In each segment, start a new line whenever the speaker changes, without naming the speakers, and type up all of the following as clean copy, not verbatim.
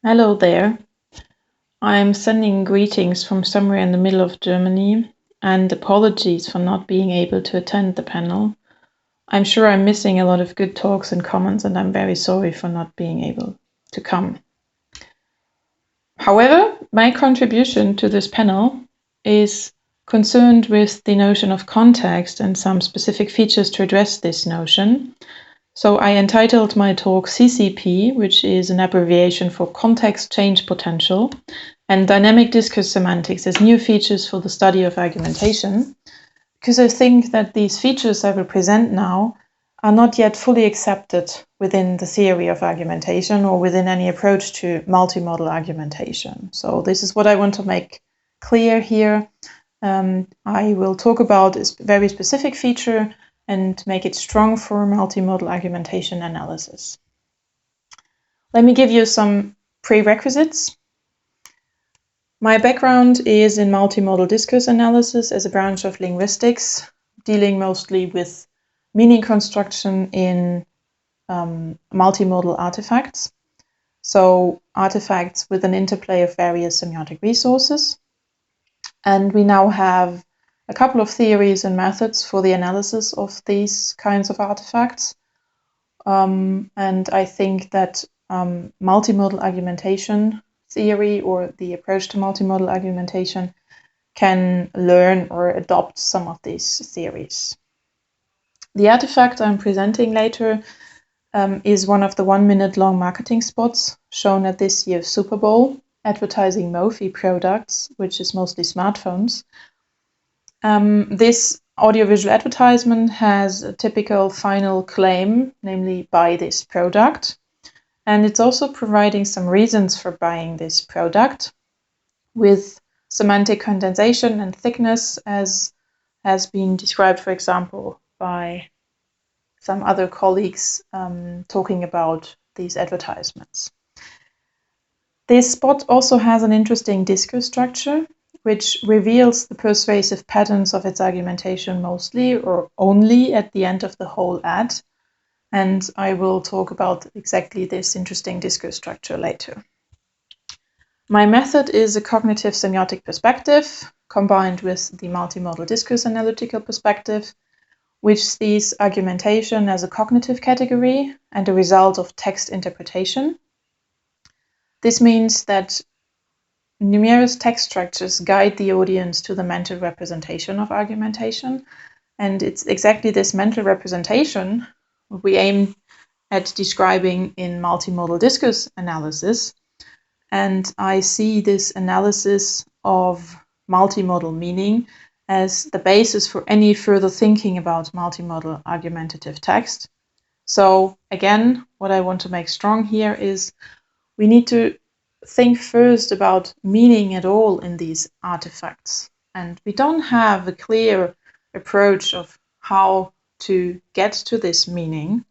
Hello there. I'm sending greetings from somewhere in the middle of Germany and apologies for not being able to attend the panel. I'm sure I'm missing a lot of good talks and comments, and I'm very sorry for not being able to come. However, my contribution to this panel is concerned with the notion of context and some specific features to address this notion. So I entitled my talk CCP, which is an abbreviation for Context Change Potential, and Dynamic Discourse Semantics as new features for the study of argumentation, because I think that these features I will present now are not yet fully accepted within the theory of argumentation or within any approach to multimodal argumentation. So this is what I want to make clear here. I will talk about a very specific feature and make it strong for multimodal argumentation analysis. Let me give you some prerequisites. My background is in multimodal discourse analysis as a branch of linguistics, dealing mostly with meaning construction in multimodal artifacts. So artifacts with an interplay of various semiotic resources. And we now have a couple of theories and methods for the analysis of these kinds of artifacts. And I think that multimodal argumentation theory, or the approach to multimodal argumentation, can learn or adopt some of these theories. The artifact I'm presenting later is one of the 1 minute long marketing spots shown at this year's Super Bowl, advertising Mophie products, which is mostly smartphones. This audiovisual advertisement has a typical final claim, namely buy this product. And it's also providing some reasons for buying this product with semantic condensation and thickness, as has been described, for example, by some other colleagues talking about these advertisements. This spot also has an interesting discourse structure, which reveals the persuasive patterns of its argumentation mostly or only at the end of the whole ad. And I will talk about exactly this interesting discourse structure later. My method is a cognitive semiotic perspective combined with the multimodal discourse analytical perspective, which sees argumentation as a cognitive category and a result of text interpretation. This means that numerous text structures guide the audience to the mental representation of argumentation, and it's exactly this mental representation we aim at describing in multimodal discourse analysis. And I see this analysis of multimodal meaning as the basis for any further thinking about multimodal argumentative text. So again, what I want to make strong here is we need to think first about meaning at all in these artifacts. And we don't have a clear approach of how to get to this meaning.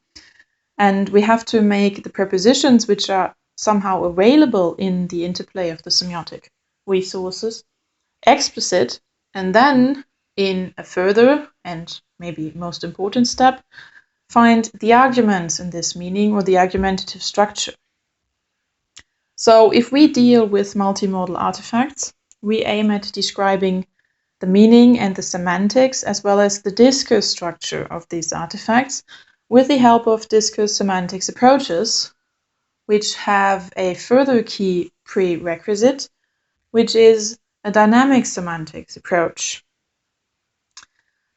And we have to make the prepositions which are somehow available in the interplay of the semiotic resources explicit, and then in a further and maybe most important step, find the arguments in this meaning or the argumentative structure. So if we deal with multimodal artifacts, we aim at describing the meaning and the semantics as well as the discourse structure of these artifacts with the help of discourse semantics approaches, which have a further key prerequisite, which is a dynamic semantics approach.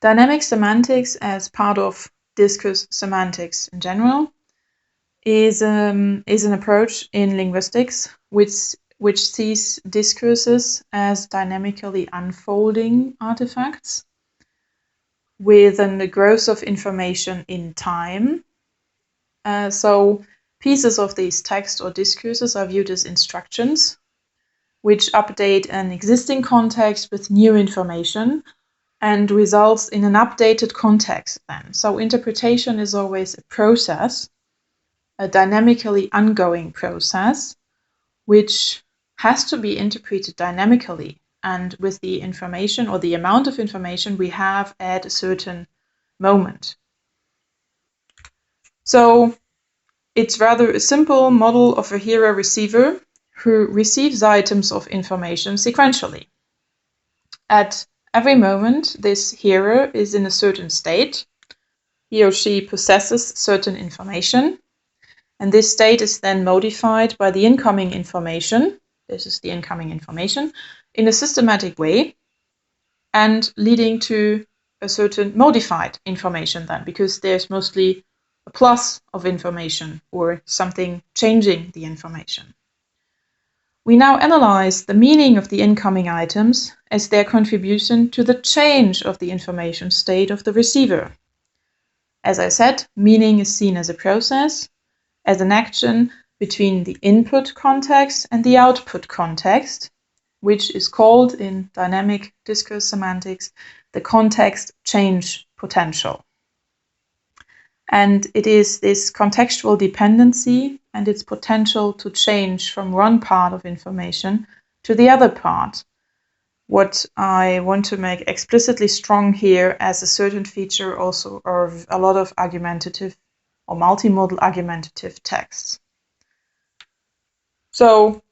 Dynamic semantics, as part of discourse semantics in general, is an approach in linguistics which sees discourses as dynamically unfolding artifacts with a growth of information in time. So pieces of these texts or discourses are viewed as instructions, which update an existing context with new information and results in an updated context then. So interpretation is always a process, a dynamically ongoing process, which has to be interpreted dynamically and with the information or the amount of information we have at a certain moment. So it's rather a simple model of a hearer-receiver who receives items of information sequentially. At every moment, this hearer is in a certain state. He or she possesses certain information, and this state is then modified by the incoming information. This is the incoming information in a systematic way, and leading to a certain modified information then, because there's mostly a plus of information or something changing the information. We now analyze the meaning of the incoming items as their contribution to the change of the information state of the receiver. As I said, meaning is seen as a process, as an action between the input context and the output context, which is called in dynamic discourse semantics the context change potential. And it is this contextual dependency and its potential to change from one part of information to the other part, what I want to make explicitly strong here as a certain feature also of a lot of argumentative or multimodal argumentative texts. So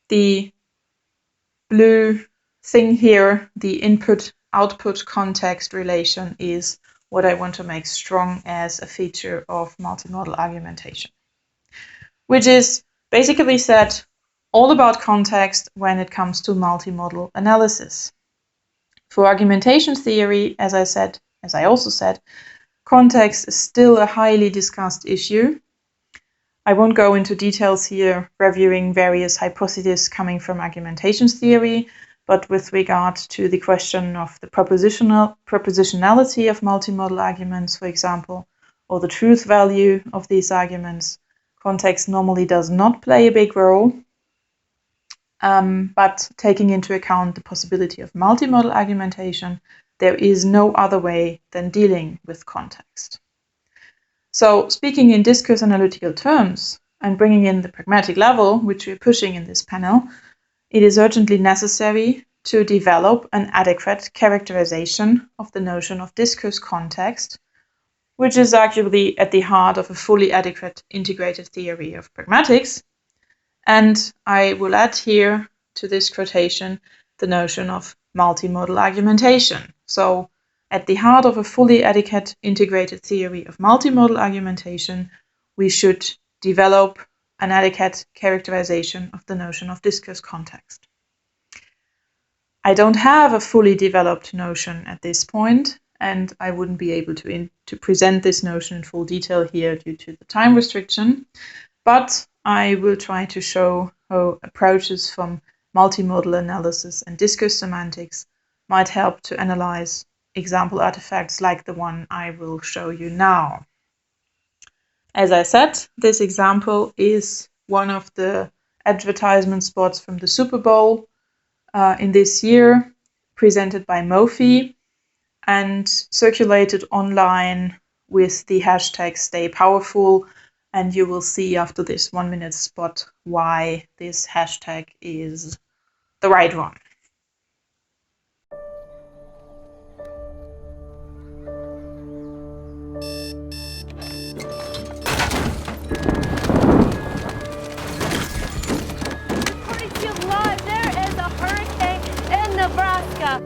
the blue thing here, the input-output context relation, is what I want to make strong as a feature of multimodal argumentation, which is basically said all about context when it comes to multimodal analysis. For argumentation theory, as I also said, context is still a highly discussed issue. I won't go into details here, reviewing various hypotheses coming from argumentation theory, but with regard to the question of the propositionality of multimodal arguments, for example, or the truth value of these arguments, context normally does not play a big role. But taking into account the possibility of multimodal argumentation, there is no other way than dealing with context. So speaking in discourse analytical terms and bringing in the pragmatic level, which we're pushing in this panel, it is urgently necessary to develop an adequate characterization of the notion of discourse context, which is arguably at the heart of a fully adequate integrated theory of pragmatics. And I will add here to this quotation the notion of multimodal argumentation. So at the heart of a fully adequate integrated theory of multimodal argumentation, we should develop an adequate characterization of the notion of discourse context. I don't have a fully developed notion at this point, and I wouldn't be able to present this notion in full detail here due to the time restriction, but I will try to show how approaches from multimodal analysis and discourse semantics might help to analyze example artifacts like the one I will show you now. As I said, this example is one of the advertisement spots from the Super Bowl in this year, presented by Mophie and circulated online with the hashtag Stay Powerful. And you will see after this 1 minute spot why this hashtag is the right one.
There is a hurricane in Nebraska.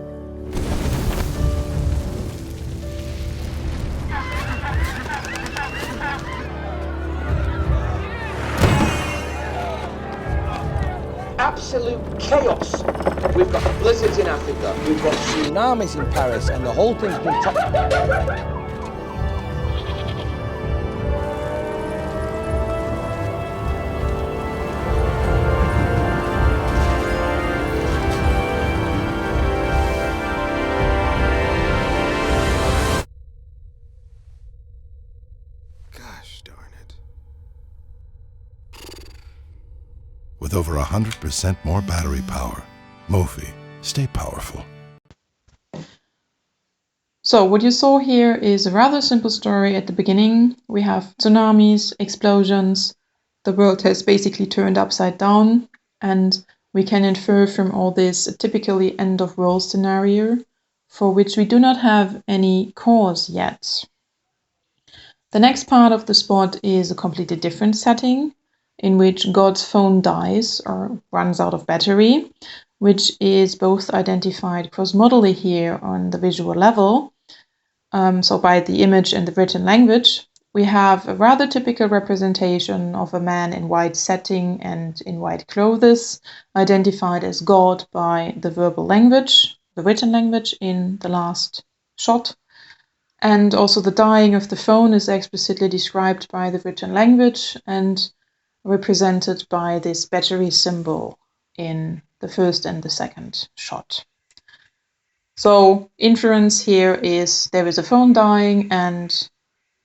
Absolute chaos. We've got blizzards in Africa. We've got tsunamis in Paris, and the whole thing's been
Gosh darn it. With over 100% more battery power, Mophie, stay powerful.
So what you saw here is a rather simple story at the beginning. We have tsunamis, explosions, the world has basically turned upside down, and we can infer from all this a typically end-of-world scenario for which we do not have any cause yet. The next part of the spot is a completely different setting, in which God's phone dies or runs out of battery, which is both identified cross-modally here on the visual level, so by the image and the written language. We have a rather typical representation of a man in white setting and in white clothes, identified as God by the verbal language, the written language in the last shot. And also the dying of the phone is explicitly described by the written language and represented by this battery symbol in the first and the second shot. So inference here is there is a phone dying and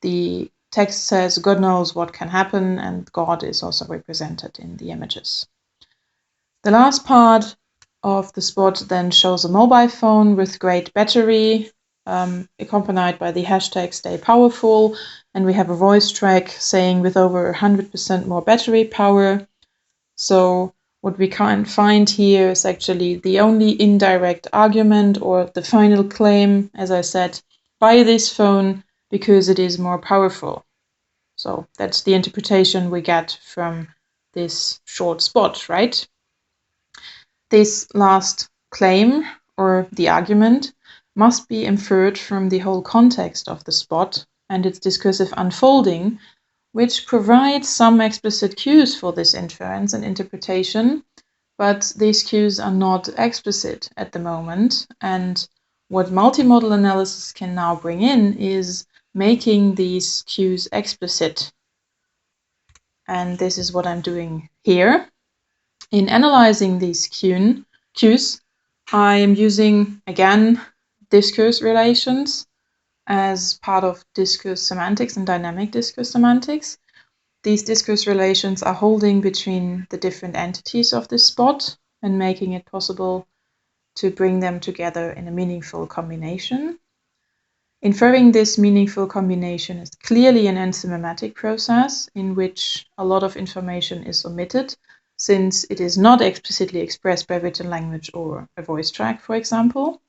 the text says God knows what can happen, and God is also represented in the images. The last part of the spot then shows a mobile phone with great battery, accompanied by the hashtag Stay Powerful, and we have a voice track saying with over 100% more battery power. So what we can find here is actually the only indirect argument or the final claim, as I said, buy this phone because it is more powerful. So that's the interpretation we get from this short spot, right? This last claim or the argument must be inferred from the whole context of the spot and its discursive unfolding, which provides some explicit cues for this inference and interpretation, but these cues are not explicit at the moment. And what multimodal analysis can now bring in is making these cues explicit. And this is what I'm doing here. In analyzing these cues, I am using, again, discourse relations as part of discourse semantics and dynamic discourse semantics. These discourse relations are holding between the different entities of this spot and making it possible to bring them together in a meaningful combination. Inferring this meaningful combination is clearly an enzymatic process in which a lot of information is omitted, since it is not explicitly expressed by written language or a voice track, for example.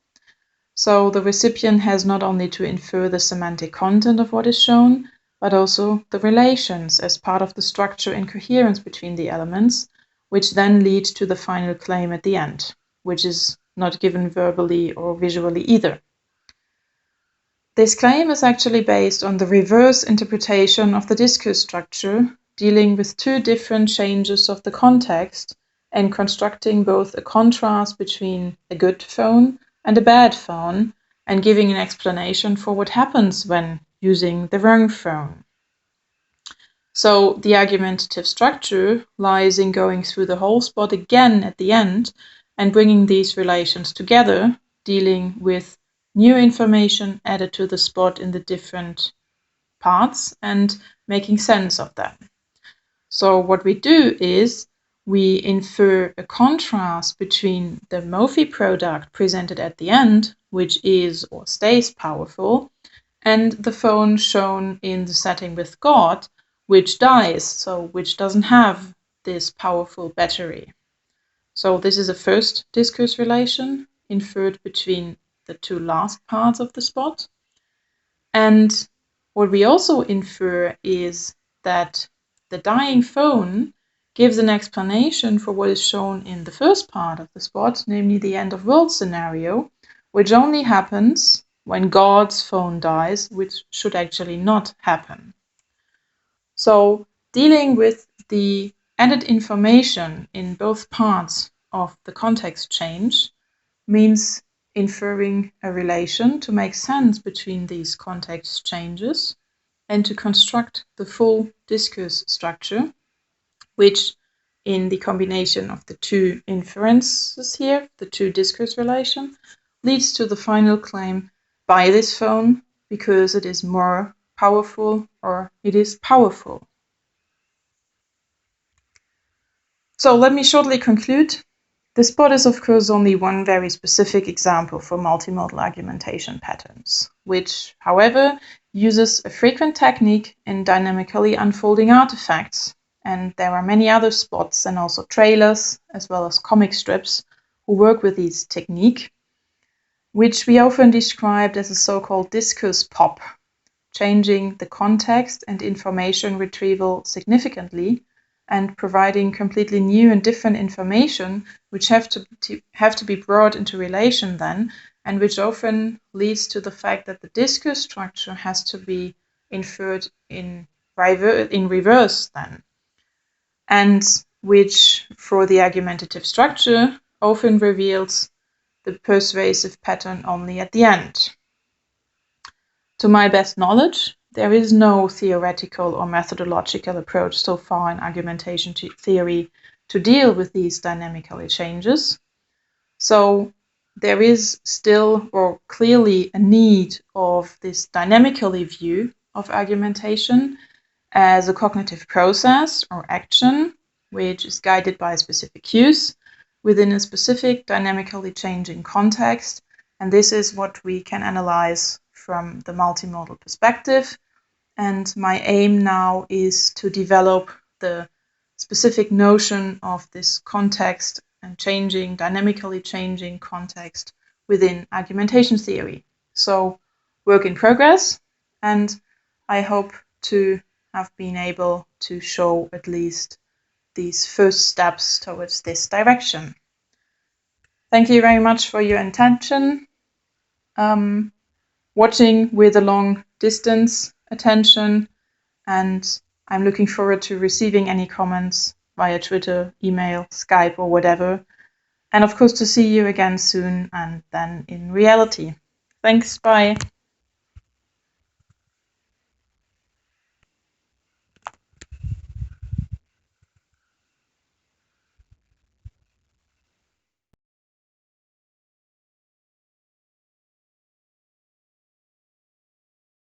So the recipient has not only to infer the semantic content of what is shown, but also the relations as part of the structure and coherence between the elements, which then lead to the final claim at the end, which is not given verbally or visually either. This claim is actually based on the reverse interpretation of the discourse structure, dealing with two different changes of the context and constructing both a contrast between a good phone and a bad phone, and giving an explanation for what happens when using the wrong phone. So the argumentative structure lies in going through the whole spot again at the end and bringing these relations together, dealing with new information added to the spot in the different parts and making sense of them. So what we do is we infer a contrast between the Mofi product presented at the end, which is or stays powerful, and the phone shown in the setting with God, which dies, so which doesn't have this powerful battery. So this is a first discourse relation inferred between the two last parts of the spot. And what we also infer is that the dying phone gives an explanation for what is shown in the first part of the spot, namely the end of world scenario, which only happens when God's phone dies, which should actually not happen. So dealing with the added information in both parts of the context change means inferring a relation to make sense between these context changes and to construct the full discourse structure, which in the combination of the two inferences here, the two discourse relation, leads to the final claim, buy this phone because it is more powerful or it is powerful. So let me shortly conclude. The spot is of course only one very specific example for multimodal argumentation patterns, which, however, uses a frequent technique in dynamically unfolding artifacts. And there are many other spots and also trailers, as well as comic strips, who work with this technique, which we often described as a so-called discourse pop, changing the context and information retrieval significantly and providing completely new and different information, which have to be brought into relation then, and which often leads to the fact that the discourse structure has to be inferred in reverse then, and which, for the argumentative structure, often reveals the persuasive pattern only at the end. To my best knowledge, there is no theoretical or methodological approach so far in argumentation theory to deal with these dynamical changes. So there is still, or clearly, a need of this dynamically view of argumentation as a cognitive process or action, which is guided by specific cues within a specific dynamically changing context. And this is what we can analyze from the multimodal perspective. And my aim now is to develop the specific notion of this context and dynamically changing context within argumentation theory. So, work in progress, and I hope to have been able to show at least these first steps towards this direction. Thank you very much for your attention. Watching with a long distance attention, and I'm looking forward to receiving any comments via Twitter, email, Skype, or whatever. And of course, to see you again soon and then in reality. Thanks, bye.